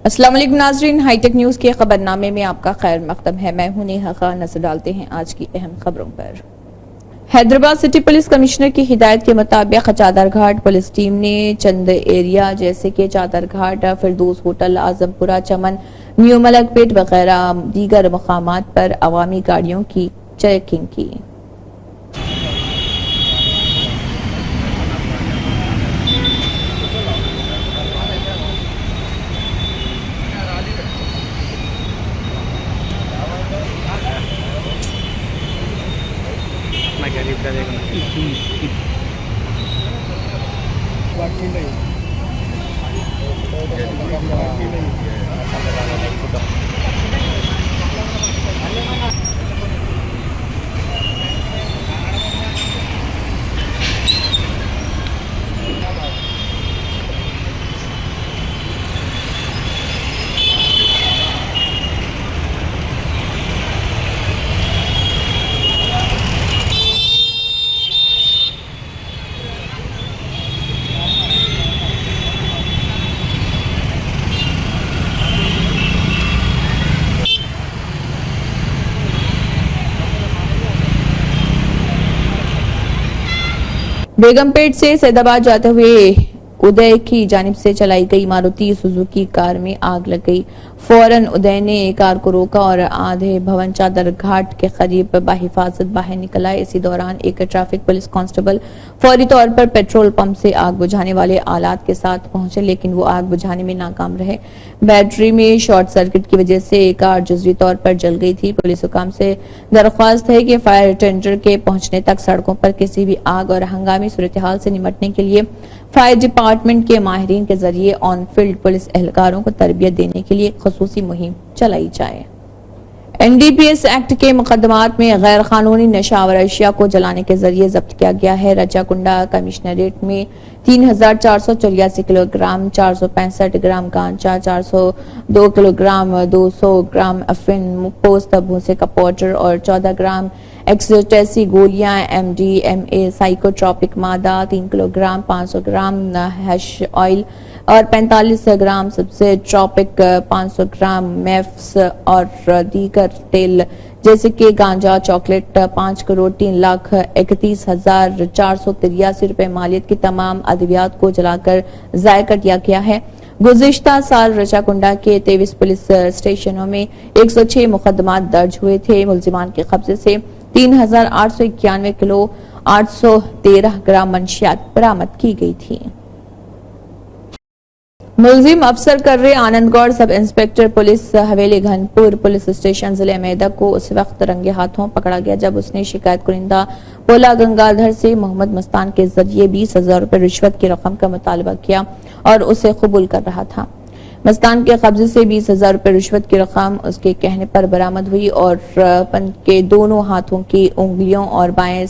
السلام علیکم ناظرین، ہائی ٹیک نیوز کے خبر نامے میں آپ کا خیر مقدم ہے۔ میں ہوں نیہا خان۔ نظر ڈالتے ہیں آج کی اہم خبروں پر۔ حیدرآباد سٹی پولیس کمشنر کی ہدایت کے مطابق چادر گھاٹ پولیس ٹیم نے چند ایریا جیسے کہ چادر گھاٹ، فردوس ہوٹل، اعظم پورہ، چمن، نیو ملک پیٹ وغیرہ دیگر مقامات پر عوامی گاڑیوں کی چیکنگ کی۔ بیگم پیٹ سے سید آباد جاتے ہوئے ادے کی جانب سے چلائی گئی ماروتی سوزوکی کار میں آگ لگ گئی۔ فوراً ادے نے کار کو روکا اور آدھے بھون چادر گھاٹ کے قریب بحفاظت باہر نکل آئے۔ اسی دوران ایک ٹریفک پولیس کانسٹیبل فوری طور پر پیٹرول پمپ سے آگ بجھانے والے آلات کے ساتھ پہنچے، لیکن وہ آگ بجھانے میں ناکام رہے۔ بیٹری میں شارٹ سرکٹ کی وجہ سے کار جزوی طور پر جل گئی تھی۔ پولیس حکام سے درخواست ہے کہ فائر ٹینڈر کے پہنچنے تک سڑکوں پر کسی بھی آگ اور ہنگامی صورتحال سے نمٹنے کے لیے فائر ڈپارٹمنٹ کے ماہرین کے ذریعے آن فیلڈ پولیس اہلکاروں کو تربیت دینے کے لیے خصوصی مہم چلائی جائے۔ N D P S act کے مقدمات میں غیر قانونی نشہ آور اشیاء کو جلانے کے ذریعے ضبط کیا گیا ہے۔ رچاکنڈا کمشنریٹ میں 3484 kilo gram 465 gram گانجا، 402 kilo gram 200 gram افین پوست بھوسے کا پاؤڈر اور 14 گرام ایکسٹیسی گولیاں ایم ڈی ایم اے سائیکوٹراپک مادہ، 3 kilo gram 500 gram hash oil اور 45 گرام سبسے ٹراپک، 500 گرام میفس اور دیگر تیل جیسے کہ گانجا چاکلیٹ 5 کروڑ 3,31,483 روپے مالیت کی تمام ادویات کو جلا کر ضائع کر دیا گیا ہے۔ گزشتہ سال رچاکنڈا کے 23 پولیس اسٹیشنوں میں 106 مقدمات درج ہوئے تھے۔ ملزمان کے قبضے سے 3,891 کلو 813 گرام منشیات برآمد کی گئی تھی۔ ملزم افسر کرے آنند گوڑ سب انسپکٹر پولیس حویلی گھنپور پولیس اسٹیشن ضلع میدک کو اس وقت رنگے ہاتھوں پکڑا گیا جب اس نے شکایت کنندہ پولا گنگادھر سے محمد مستان کے ذریعے 20,000 روپے رشوت کی رقم کا مطالبہ کیا اور اسے قبول کر رہا تھا۔ مستان کے قبضے سے 20,000 روپے رشوت کی رقم اس کے کہنے پر برآمد ہوئی اور کے دونوں ہاتھوں کی انگلیوں اور بائیں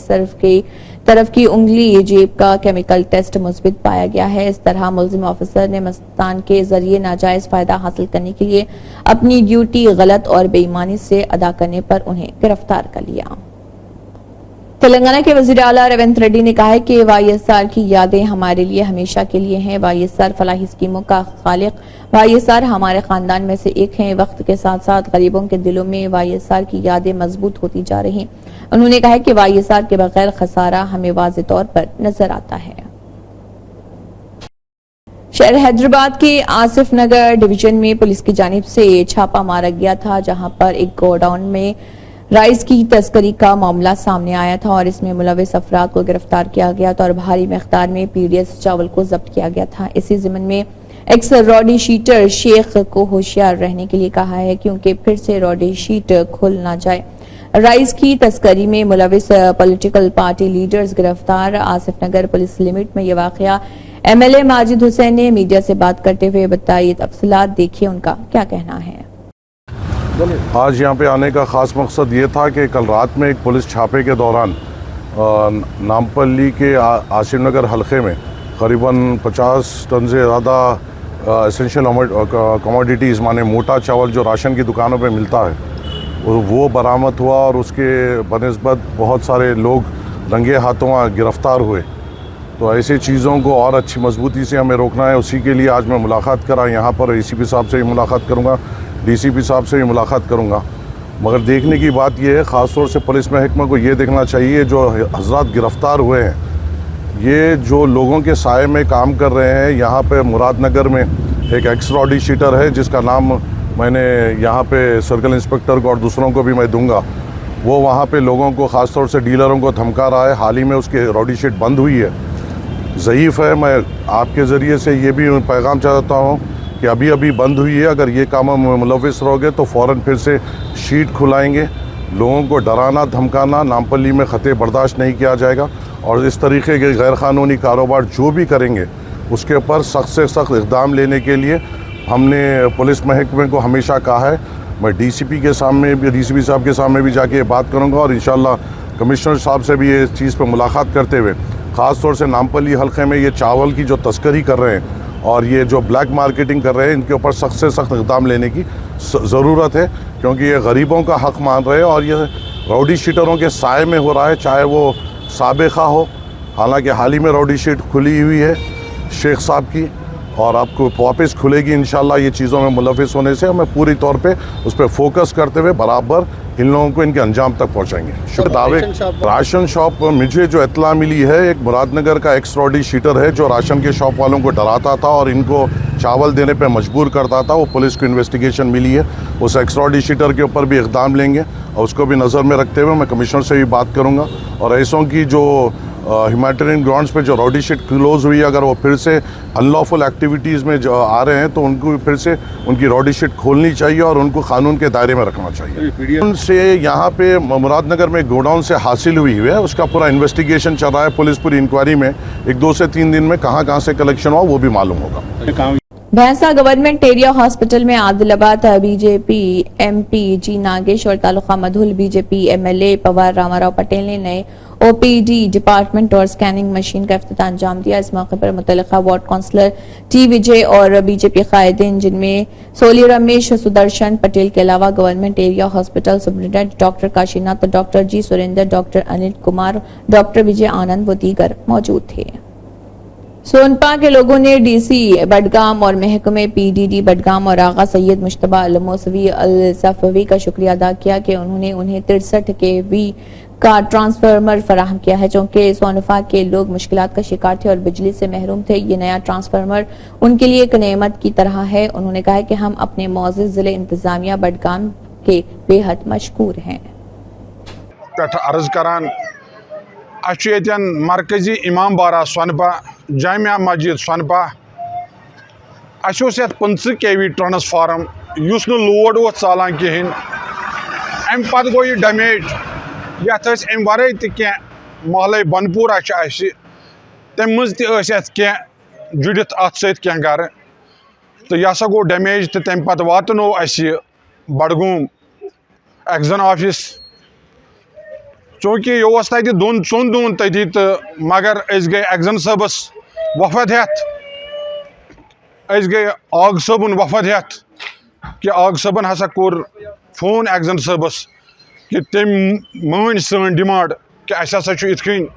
طرف کی انگلی جیب کا کیمیکل ٹیسٹ مثبت پایا گیا ہے۔ اس طرح ملزم آفیسر نے مستان کے ذریعے ناجائز فائدہ حاصل کرنے کے لیے اپنی ڈیوٹی غلط اور بے ایمانی سے ادا کرنے پر انہیں گرفتار کر لیا۔ تلنگانہ کے وزیر اعلیٰ ریونت ریڈی نے کہا ہے کہ وائی ایس آر کی یادیں ہمارے لیے ہمیشہ کے لیے ہیں۔ وائی ایس آر فلاحی اسکیموں کا خالق، وائی ایس آر ہمارے خاندان میں سے ایک ہیں۔ وقت کے ساتھ ساتھ غریبوں کے دلوں میں وائی ایس آر کی یادیں مضبوط ہوتی جا رہی ہیں۔ انہوں نے کہا کہ وائی ایس آر کے بغیر خسارہ ہمیں واضح طور پر نظر آتا ہے۔ شہر حیدرآباد کے آصف نگر ڈویژن میں پولیس کی جانب سے چھاپا مارا گیا تھا جہاں پر ایک گوڈاؤن میں رائس کی تسکری کا معاملہ سامنے آیا تھا اور اس میں ملوث افراد کو گرفتار کیا گیا تھا اور بھاری مقدار میں پی ڈی ایس چاول کو ضبط کیا گیا تھا۔ اسی ضمن میں ایکس راڈی شیٹر شیخ کو ہوشیار رہنے کے لیے کہا ہے کیونکہ پھر سے راڈی شیٹ کھل نہ جائے۔ رائس کی تسکری میں ملوث پولیٹیکل پارٹی لیڈرز گرفتار۔ آصف نگر پولیس لمٹ میں یہ واقعہ ایم ایل اے ماجد حسین نے میڈیا سے بات کرتے ہوئے بتائی تفصیلات، دیکھیے ان کا کیا کہنا ہے۔ آج یہاں پہ آنے کا خاص مقصد یہ تھا کہ کل رات میں ایک پولیس چھاپے کے دوران نامپلی کے آصف نگر حلقے میں قریباً 50 ٹن سے زیادہ اسینشیل کموڈیٹیز مانے موٹا چاول جو راشن کی دکانوں پہ ملتا ہے وہ برآمد ہوا اور اس کے بنسبت بہت سارے لوگ رنگے ہاتھوں گرفتار ہوئے तो ऐसी चीज़ों को और अच्छी मजबूती से हमें रोकना है। उसी के लिए आज मैं मुलाकात करा यहाँ पर, ACP साहब से भी मुलाकात करूँगा, DCP साहब से भी मुलाकात करूँगा। मगर देखने की बात यह है, ख़ास तौर से पुलिस महकमा को ये देखना चाहिए, जो हजरात गिरफ़्तार हुए हैं, ये जो लोगों के साए में काम कर रहे हैं। यहाँ पे मुरादनगर में एक एक्स रॉडी शीटर है, जिसका नाम मैंने यहाँ पे सर्कल इंस्पेक्टर को और दूसरों को भी मैं दूंगा। वो वहाँ पे लोगों को, ख़ास तौर से डीलरों को धमका रहा है। हाल ही में उसकी रॉडी शीट बंद हुई है, ज़ईफ़ है। मैं आपके ज़रिए से ये भी पैगाम चाहता हूँ कि अभी अभी बंद हुई है, अगर ये काम में मुलविस रहोगे तो फ़ौरन फिर से शीट खुलाएँगे। लोगों को डराना धमकाना नामपल्ली में ख़ते बर्दाश्त नहीं किया जाएगा, और इस तरीके के गैर क़ानूनी कारोबार जो भी करेंगे उसके ऊपर सख्त से सख्त इक़दाम लेने के लिए हमने पुलिस महकमे को हमेशा कहा है। मैं DCP के सामने भी, DCP साहब के सामने भी जाके ये बात करूँगा, और इंशाअल्लाह कमिश्नर साहब से भी ये चीज़ पर मुलाकात करते हुए, ख़ास तौर से नामपल्ली हल्के में ये चावल की जो तस्करी कर रहे हैं और ये जो ब्लैक मार्केटिंग कर रहे हैं, इनके ऊपर सख्त से सख्त इक़दाम लेने की ज़रूरत है, क्योंकि ये गरीबों का हक़ मान रहे हैं और ये राउडी शीटरों के साए में हो रहा है, चाहे वो साबिक़ा हो। हालांकि हाल ही में राउडी शीट खुली हुई है शेख साहब की, और आपको वापस खुलेगी इंशाल्लाह। ये चीज़ों में मुलविस होने से हमें पूरी तौर पे उस पर फोकस करते हुए बराबर इन लोगों को इनके अंजाम तक पहुंचाएंगे। शुक्र दावे राशन शॉप, मुझे जो इत्तला मिली है, एक मुरादनगर का एक्स रॉडी शीटर है जो राशन के शॉप वालों को डराता था और इनको चावल देने पे मजबूर करता था। वो पुलिस को इन्वेस्टिगेशन मिली है, उस एक्स रॉडी शीटर के ऊपर भी इक़दाम लेंगे, और उसको भी नज़र में रखते हुए मैं कमिश्नर से भी बात करूँगा। और ऐसों की जो ह्यूमैनिटेरियन ग्राउंड्स पे जो रॉडी शीट क्लोज हुई है, अगर वो फिर से अनलॉफुल एक्टिविटीज़ में जो आ रहे हैं तो उनको फिर से उनकी रॉडी शीट खोलनी चाहिए और उनको कानून के दायरे में रखना चाहिए। उनसे यहाँ पे मुरादनगर में गोडाउन से हासिल हुई है, उसका पूरा इन्वेस्टिगेशन चल रहा है। पुलिस पूरी इंक्वायरी में 1-2 से 3 दिन में कहाँ से कलेक्शन हुआ वो भी मालूम होगा। भैंसा गवर्नमेंट एरिया हॉस्पिटल में आदिलाबाद BJP MP जी नागेश और तालुका मधुल BJP MLA पवार रामाराव पटेल ने नए OPD डिपार्टमेंट और स्कैनिंग मशीन का इफ्तिताह अंजाम दिया। इस मौके पर मुतल्लिका वार्ड काउंसलर T विजय और BJP कायदीन, जिनमें सोली रमेश सुदर्शन पटेल के अलावा government area hospital superintendent doctor Kashinath, doctor G Surendra, doctor Anil Kumar, doctor Vijay Anand व दीगर मौजूद थे। सोनपा के लोगों ने DC बडगाम और महकमे PDD बडगाम और आगा सैयद मुश्तबा अल मौसवी अल सफवी का शुक्रिया अदा किया कि उन्होंने उन्हें 63 kV का ट्रांसफार्मर फराहम किया है, क्योंकि सोनपा के लोग मुश्किलात का शिकार थे और बिजली से महरूम थे। ये नया ट्रांसफार्मर उनके लिए एक नेमत की तरह है। उन्होंने कहा कि हम अपने मौजूद जिले इंतजामिया बडगाम के बेहद मशकूर हैं। अर्ज करान मरकजी इमाम बारा सोनपा Jamia Masjid सोनपा 15 kV transform use load वो चालान कहें, अम पत गो यह डैमेज, यथ अम वर महल बनपुरा तम मज जुड़ित अत सह गर, तो यह हसा गो डैमेज, तो तम पत वातनो बडगूम एक्जन ऑफिस, चूँकि यह तत दोन चोन दून तथी, तो मगर गई एक्जन सबस वफद हेत, गई आग सबन वफद हेत कि आग सबन हसा कोर फोन एक्जन सबस कि तम मान सन डिमांड कि अस हसा इतकन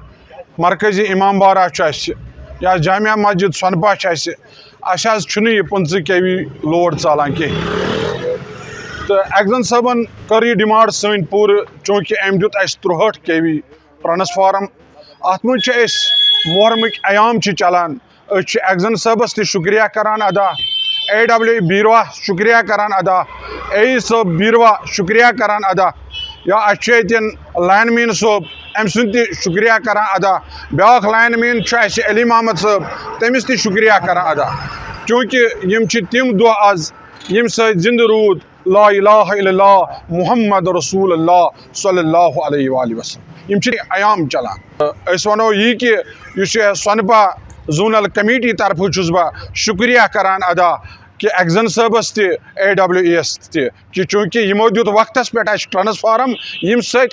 मरकजी इमाम बारा या जामिया मस्जिद सोनपा 15 kV लोड चालान कह, तो एक्जन सबन कर यह डिमांड सन पूर, चूँकि अम दुत 63 kV ट्रांसफार्म, अत मज मुहर्रम अयाम चलान, एक्जन सबस तह शुक्रिया करान अदा, AWE बीरवा शुक्रिया करान अदा, AE साहब बीरवा शुक्रिया करान अदा, या लाइनमैन साहब अम सुन शुक्रिया करान अदा, ब्याक लाइनमैन अली मोहम्मद साहब तमिस तह शुक्रिया करान अदा, क्योंकि यम तिम दो आज यम जिंद रूद ला इलाहा इल्लल्लाह मुहम्मद रसूलुल्लाह सल्लल्लाहु अलैहि वसल्लम, यम अयाम चलान। वनो यह कि सोनपा जोनल कमेटी तरफ बह शुक्रिया करान अदा कि एक्जन सबस AWES कि चूँकि यमो दुत वक्त पे ट्रांसफार्म यम सह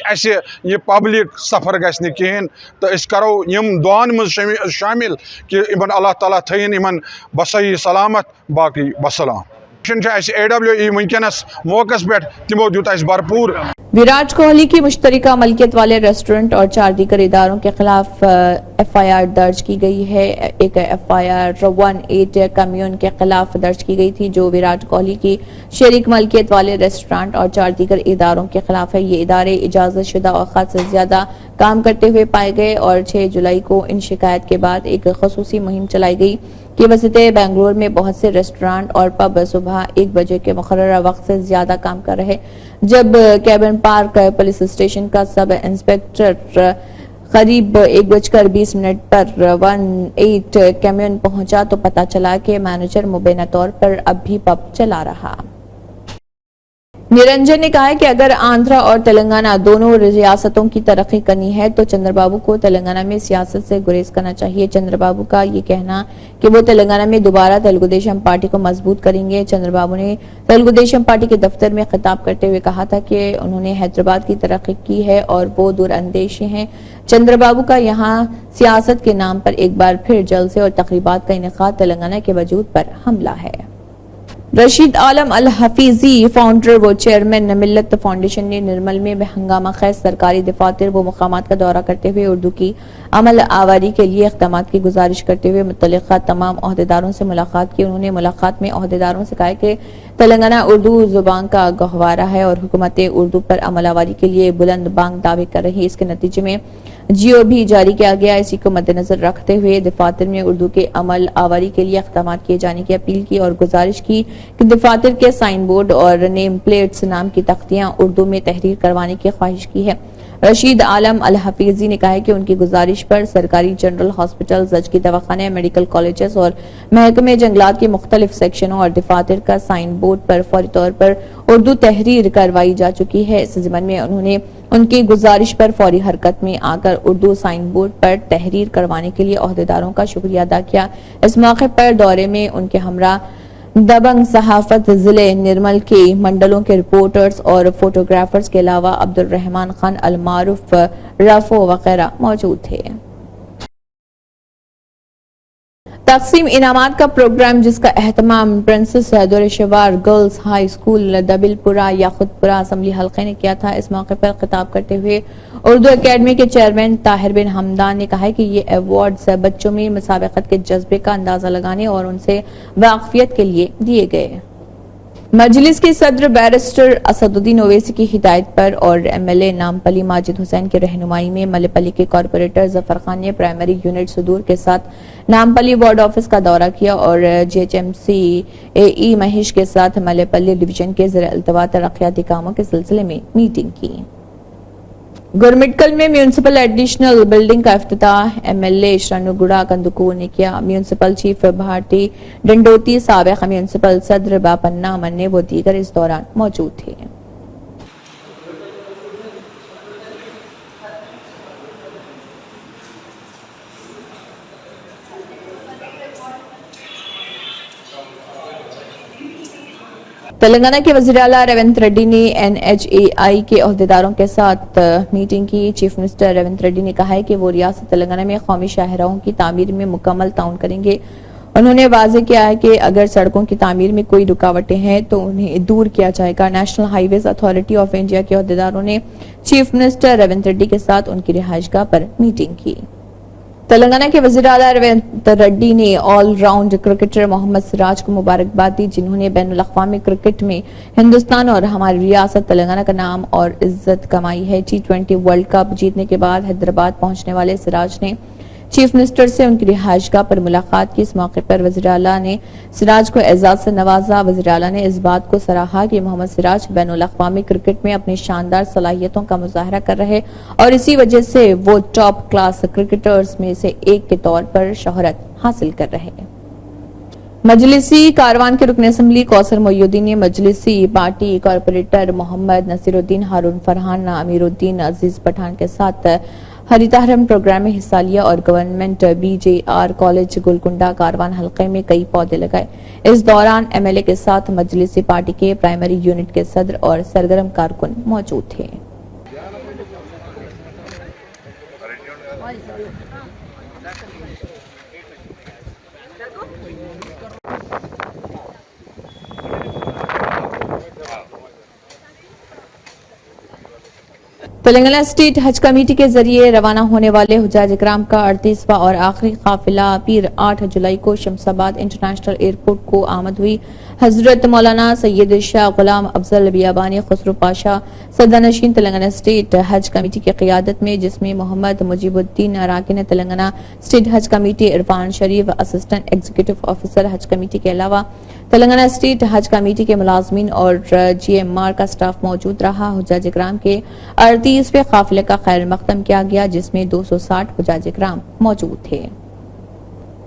पब्लिक सफ़र गि कहें, तो अस करो यम दुआन मज शामिल कि इमन अल्लाह ताला थयन इमन बसही सलामत, बाकी वसलाम। AWE वनकस मौकस पे तिमो दुत भरपूर विराट कोहली की मुश्तरका मलकियत वाले रेस्टोरेंट और 4 दीगर इदारों के खिलाफ FIR दर्ज की गई है। एक FIR 18 कम्यून के खिलाफ दर्ज की गई थी जो विराट कोहली की शरीक मलकियत वाले रेस्टोरेंट और 4 दीगर इदारों के खिलाफ है। ये इदारे इजाजत शुदा औकात से ज्यादा काम करते हुए पाए गए और 6 जुलाई को इन शिकायत के बाद एक खसूसी मुहिम चलाई गई कि वसते बेंगलोर में बहुत से रेस्टोरेंट और पब सुबह 1 बजे के मुकर्रर वक्त से ज्यादा काम कर रहे। जब कैबन पार्क पुलिस स्टेशन का सब इंस्पेक्टर करीब 1:20 पर 18 कम्यून पहुंचा तो पता चला कि मैनेजर मुबैना तौर पर अब भी पब चला रहा। निरंजन ने कहा कि अगर आंध्रा और तेलंगाना दोनों रियासतों की तरक्की करनी है तो चंद्रबाबू को तेलंगाना में सियासत से गुरेज करना चाहिए। चंद्रबाबू का ये कहना कि वो तेलंगाना में दोबारा तेलुगु देशम पार्टी को मजबूत करेंगे। चंद्रबाबू ने तेलुगु देशम पार्टी के दफ्तर में खिताब करते हुए कहा था कि उन्होंने हैदराबाद की तरक्की की है और वो दूरअंदेश हैं। चंद्रबाबू का यहाँ सियासत के नाम पर एक बार फिर जलसे और तकरीबात का इनेकाद तेलंगाना के वजूद पर हमला है। रशीद आलम अल हफीजी फाउंडर व चेयरमैन मिल्लत फाउंडेशन ने निर्मल में हंगामा खैज सरकारी दफातर व मकामात का दौरा करते हुए उर्दू की अमल आवारी के लिए इक़दामात की गुजारिश करते हुए मुतल्लिक़ा तमाम ओहदेदारों से मुलाकात की। उन्होंने मुलाकात में ओहदेदारों से कहा कि तेलंगाना उर्दू जुबान का गहवारा है और हुकूमत उर्दू पर अमल आवारी के लिए बुलंद बांग दावे कर रही है। इसके नतीजे में जियो भी जारी किया गया। इसी को मद्देनजर रखते हुए दफातर में उर्दू के अमल आवारी के लिए इक़दामात किए जाने की अपील की और गुजारिश की कि दफातर के साइन बोर्ड और नेम प्लेट्स नाम की तख्तियां उर्दू में तहरीर करवाने की ख्वाहिश की है। रशीद आलम अल हफीजी ने कहा है कि उनकी गुजारिश पर सरकारी जनरल हॉस्पिटल, जजकी दवाखाने, मेडिकल कॉलेजेस और महकमे जंगलात के मुख्तलिफ सेक्शनों और दफातर का साइन बोर्ड पर फौरी तौर पर उर्दू तहरीर करवाई जा चुकी है। इस ज़मन में उन्होंने उनकी गुजारिश पर फौरी हरकत में आकर उर्दू साइन बोर्ड पर तहरीर करवाने के लिए ओहदेदारों का शुक्रिया अदा किया। इस मौके पर दौरे में उनके हमरा दबंग सहाफत जिले निर्मल के मंडलों के रिपोर्टर्स और फोटोग्राफर्स के अलावा अब्दुल रहमान खान अल मारूफ रफो वगैरह मौजूद थे। तकसीम इनामात का प्रोग्राम जिसका एहतमाम princess Dureshwar girls high school Dabirpura Yakutpura assembly हल्के ने किया था। इस मौके पर खिताब करते हुए उर्दू एकेडमी के चेयरमैन ताहिर बिन हमदान ने कहा कि ये अवार्ड्स बच्चों में मुसाबकत के जज्बे का अंदाजा लगाने और उनसे वाकफियत के लिए दिए गए। मजलिस के सदर बैरिस्टर असदुद्दीन ओवैसी की हिदायत पर और MLA नामपली माजिद हुसैन की रहनुमाई में मलेपली के कॉर्पोरेटर जफर खान ने प्राइमरी यूनिट सुदूर के साथ नामपली वार्ड ऑफिस का दौरा किया और GHMC AE महेश के साथ मलेपली डिवीजन के ज़रिए अल्तवा तरक्याती कामों के सिलसिले में मीटिंग की। गुरमिटकल में म्यूनिसिपल एडिशनल बिल्डिंग का इफ्तिताह MLA शरणुगुड़ा कंदुकूर ने किया। म्यूनिसिपल चीफ भारती डंडोती, साबिक म्यूनिसिपल सदर बापन्ना अमन ने वो दीगर इस दौरान मौजूद थे। तेलंगाना के वज़ीर आला रेवंत रेड्डी ने NHAI के ओहदेदारों के साथ मीटिंग की। चीफ मिनिस्टर रेवंत रेड्डी ने कहा है कि वो रियासत तेलंगाना में कौमी शाहराहों की तामीर में मुकम्मल ताउन करेंगे। उन्होंने वाज़ेह किया है कि अगर सड़कों की तामीर में कोई रुकावटें हैं तो उन्हें दूर किया जाएगा। National highways authority of India के ओहदेदारों ने चीफ मिनिस्टर रेवंत रेड्डी के साथ उनकी रिहाइशगाह पर मीटिंग की। तेलंगाना के वज़ीर आला रेवंत रेड्डी ने ऑलराउंड क्रिकेटर मोहम्मद सिराज को मुबारकबाद दी जिन्होंने बैनुल अक़वामी क्रिकेट में हिंदुस्तान और हमारी रियासत तेलंगाना का नाम और इज्जत कमाई है। T20 वर्ल्ड कप जीतने के बाद हैदराबाद पहुंचने वाले सिराज ने चीफ मिनिस्टर से उनकी रिहाइशगाह पर मुलाकात की। इस मौके पर वज़ीर आला ने सिराज को एजाज से नवाजा। वज़ीर आला ने इस बात को सराहा कि मोहम्मद सिराज बैनुल अक़वामी क्रिकेट में अपनी शानदार सलाहियतों का मुजाहरा कर रहे और इसी वजह से वो टॉप क्लास क्रिकेटर्स में से एक के तौर पर शोहरत हासिल कर रहे हैं। मजलिसी कारवान के रुकन असम्बली कौसर मोइनुद्दीन ने मजलिसी पार्टी कॉर्पोरेटर मोहम्मद नसीरुद्दीन, हारून फरहान, अमीरुद्दीन अजीज पठान के साथ हरितहरम प्रोग्राम में हिस्सा लिया और गवर्नमेंट BJR कॉलेज गुलकुंडा कारवान हल्के में कई पौधे लगाए। इस दौरान MLA के साथ मजलिसी पार्टी के प्राइमरी यूनिट के सदर और सरगर्म कारकुन मौजूद थे। تلنگانہ اسٹیٹ حج کمیٹی کے ذریعے روانہ ہونے والے حجاج اکرام کا 38واں اور آخری قافلہ پیر 8 جولائی کو شمس آباد انٹرنیشنل ایئرپورٹ کو آمد ہوئی۔ حضرت مولانا سید شاہ غلام افضل بیابانی خسرو پاشا صدرنشین تلنگانہ اسٹیٹ حج کمیٹی کی قیادت میں، جس میں محمد مجیب الدین اراکین تلنگانہ اسٹیٹ حج کمیٹی، عرفان شریف اسسٹنٹ ایگزیکٹو آفیسر حج کمیٹی کے علاوہ تلنگانہ اسٹیٹ حج کمیٹی کے ملازمین اور جی ایم آر کا سٹاف موجود رہا۔ حجاج اکرام کے 38ویں قافلے کا خیر مقدم کیا گیا، جس میں 260 حجاج اکرام موجود تھے۔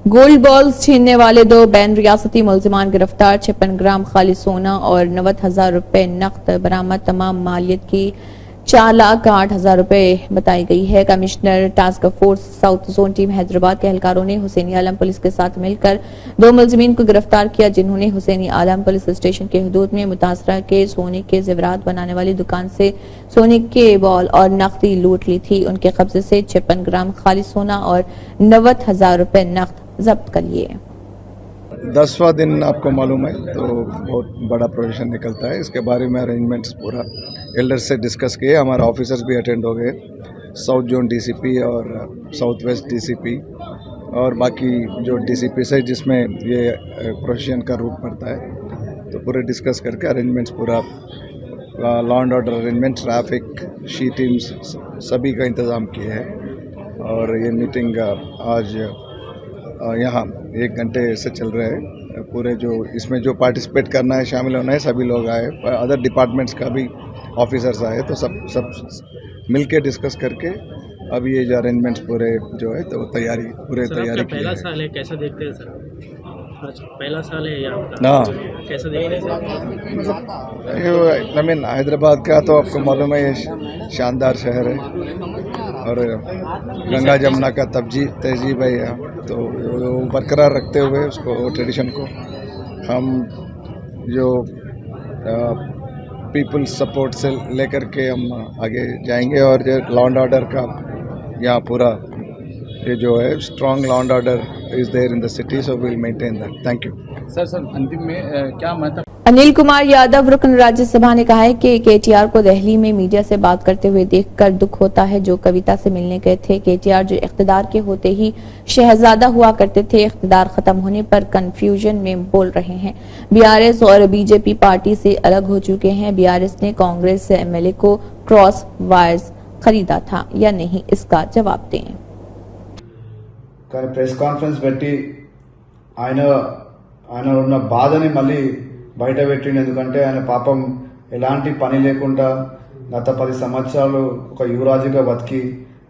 گولڈ بالز چھیننے والے 2 بین ریاستی ملزمان گرفتار، 56 گرام خالص سونا اور 90,000 روپے نقد برآمد، تمام مالیت کی 4,08,000 روپے بتائی گئی ہے۔ Commissioner task force south zone team Hyderabad کے اہلکاروں نے حسینی عالم پولیس کے ساتھ مل کر 2 ملزمین کو گرفتار کیا، جنہوں نے حسینی عالم پولیس اسٹیشن کے حدود میں متاثرہ کے سونے کے زیورات بنانے والی دکان سے سونے کے بال اور نقدی لوٹ لی تھی۔ ان کے قبضے سے 56 گرام خالص سونا اور 90,000 روپے نقد ضبط کر لیے۔ 10واں دن آپ کو معلوم ہے تو بہت بڑا پروجیکشن نکلتا ہے، اس کے بارے میں ارینجمنٹس پورا ایلڈر سے ڈسکس کیے، ہمارے آفیسرز بھی اٹینڈ ہو گئے، ساؤتھ جون ڈی سی پی اور ساؤتھ ویسٹ ڈی سی پی اور باقی جو ڈی سی پی سے جس میں یہ پروجیکشن کا روٹ پڑتا ہے، تو پورے ڈسکس کر کے ارینجمنٹس پورا لا and order arrangement, traffic, she teams سبھی کا انتظام کیے ہیں۔ اور یہ میٹنگ آج یہاں 1 گھنٹے سے چل رہے ہیں، پورے جو اس میں جو پارٹیسپیٹ کرنا ہے، شامل ہونا ہے، سبھی لوگ آئے، ادر ڈپارٹمنٹس کا بھی آفیسرز آئے، تو سب مل کے ڈسکس کر کے اب یہ جو ارینجمنٹس پورے جو ہے تو تیاری سر، پہلا سال ہے، کیسا دیکھتے ہیں سر؟ پہلا سال ہے یہاں کا، کیسا دیکھتے ہیں؟ حیدرآباد کا تو آپ کو معلوم ہے یہ شاندار شہر ہے اور گنگا جمنا کا تہذیب ہے یہاں، تو وہ برقرار رکھتے ہوئے اس کو ٹریڈیشن کو ہم جو پیپل سپورٹ سے لے کر کے ہم آگے جائیں گے، اور جو لا اینڈ آرڈر کا یہاں پورا یہ جو ہے strong law and order is there in the city, so well maintain that. Thank you sir انتم میں کیا مطلب؟ انل کمار یادو رکن راجیہ سبھا نے کہا ہے کہ کے ٹی آر کو دہلی میں میڈیا سے بات کرتے ہوئے دیکھ کر دکھ ہوتا ہے، جو کویتا سے ملنے گئے تھے۔ کے ٹی آر جو اقتدار کے ہوتے ہی شہزادہ ہوا کرتے تھے، اقتدار ختم ہونے پر کنفیوژن میں بول رہے ہیں۔ بی آر ایس اور بی جے پی پارٹی سے الگ ہو چکے ہیں۔ بی آر ایس نے کانگریس ایم ایل اے کو کراس وائرز خریدا تھا یا نہیں، اس کا جواب دیں۔ ప్రెస్ కాన్ఫరెన్స్ పెట్టి ఆయన ఉన్న బాధని మళ్ళీ బయట పెట్టిండు. ఎందుకంటే ఆయన పాపం ఎలాంటి పని లేకుండా గత 10 సంవత్సరాలు ఒక యువరాజుగా బతికి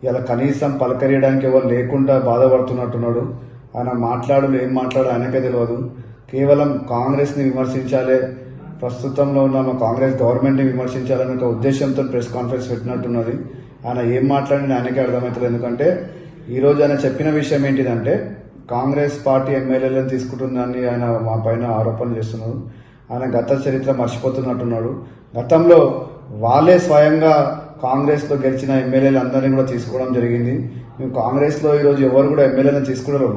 ఇలా కనీసం పలకరియడానికి ఎవరు లేకుండా బాధపడుతున్నట్టున్నాడు. ఆయన ఏం మాట్లాడు ఆయనకే తెలియదు. కేవలం కాంగ్రెస్ ని విమర్శించాలి, ప్రస్తుతంలో ఉన్న కాంగ్రెస్ గవర్నమెంట్ ని విమర్శించాలనే ఒక ఉద్దేశంతో ప్రెస్ కాన్ఫరెన్స్ పెట్టినట్టున్నది. ఆయన ఏం మాట్లాడిన ఆయనకే అర్థమవుతుంది. ఎందుకంటే ఈ రోజు ఆయన చెప్పిన విషయం ఏంటిదంటే కాంగ్రెస్ పార్టీ ఎమ్మెల్యేలను తీసుకుంటుందని ఆయన మా పైన ఆరోపణలు చేస్తున్నారు. ఆయన గత చరిత్ర మర్చిపోతున్నట్టున్నాడు. గతంలో వాళ్ళే స్వయంగా కాంగ్రెస్ లో గెలిచిన ఎమ్మెల్యేలు అందరినీ కూడా తీసుకోవడం జరిగింది. మేము కాంగ్రెస్ లో ఈరోజు ఎవరు కూడా ఎమ్మెల్యేలను తీసుకున్నారు,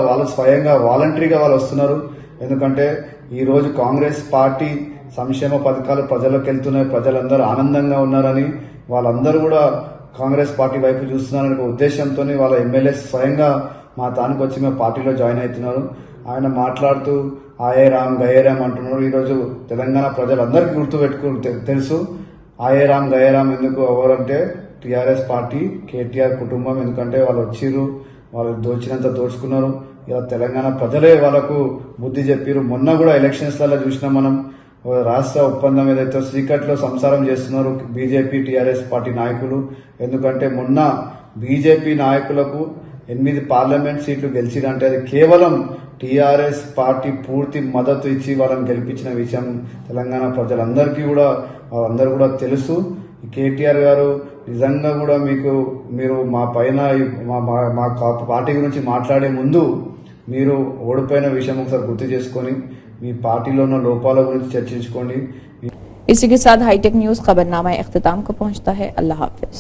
వాళ్ళు స్వయంగా వాలంటరీగా వాళ్ళు వస్తున్నారు. ఎందుకంటే ఈ రోజు కాంగ్రెస్ పార్టీ సంక్షేమ పథకాలు ప్రజలకు వెళ్తున్నాయి, ప్రజలందరూ ఆనందంగా ఉన్నారని వాళ్ళందరూ కూడా కాంగ్రెస్ పార్టీ వైపు చూస్తున్నారనే ఉద్దేశంతో వాళ్ళ ఎమ్మెల్యే స్వయంగా మా తానికి వచ్చి మేము పార్టీలో జాయిన్ అవుతున్నారు. ఆయన మాట్లాడుతూ ఆయే రామ్ గయే రామ్ అంటున్నారు. ఈరోజు తెలంగాణ ప్రజలందరికీ తెలుసు ఆయే రామ్ గయే రామ్ ఎందుకు ఎవరంటే టీఆర్ఎస్ పార్టీ, కేటీఆర్ కుటుంబం. ఎందుకంటే వాళ్ళు వచ్చిర్రు, వాళ్ళు దోచినంత దోచుకున్నారు. ఇలా తెలంగాణ ప్రజలే వాళ్ళకు బుద్ధి చెప్పారు. మొన్న కూడా ఎలక్షన్స్ లలో చూసినాం మనం, రాష్ట్ర ఒప్పందం ఏదైతే శ్రీకట్లో సంసారం చేస్తున్నారు బీజేపీ టీఆర్ఎస్ పార్టీ నాయకులు. ఎందుకంటే మొన్న బీజేపీ నాయకులకు 8 పార్లమెంట్ సీట్లు గెలిచిరంటే అది కేవలం టీఆర్ఎస్ పార్టీ పూర్తి మద్దతు ఇచ్చి వాళ్ళని గెలిపించిన విషయం తెలంగాణ ప్రజలందరికీ కూడా వాళ్ళందరూ కూడా తెలుసు. కేటీఆర్ గారు నిజంగా కూడా మీరు మా పైన మా పార్టీ గురించి మాట్లాడే ముందు మీరు ఓడిపోయిన విషయం ఒకసారి గుర్తు చేసుకొని మీ పార్టీలో ఉన్న లోపాల గురించి చర్చించుకోండి. اسی کے ساتھ ہائی ٹیک نیوز خبرنامہ اختتام کو پہنچتا ہے۔ اللہ حافظ۔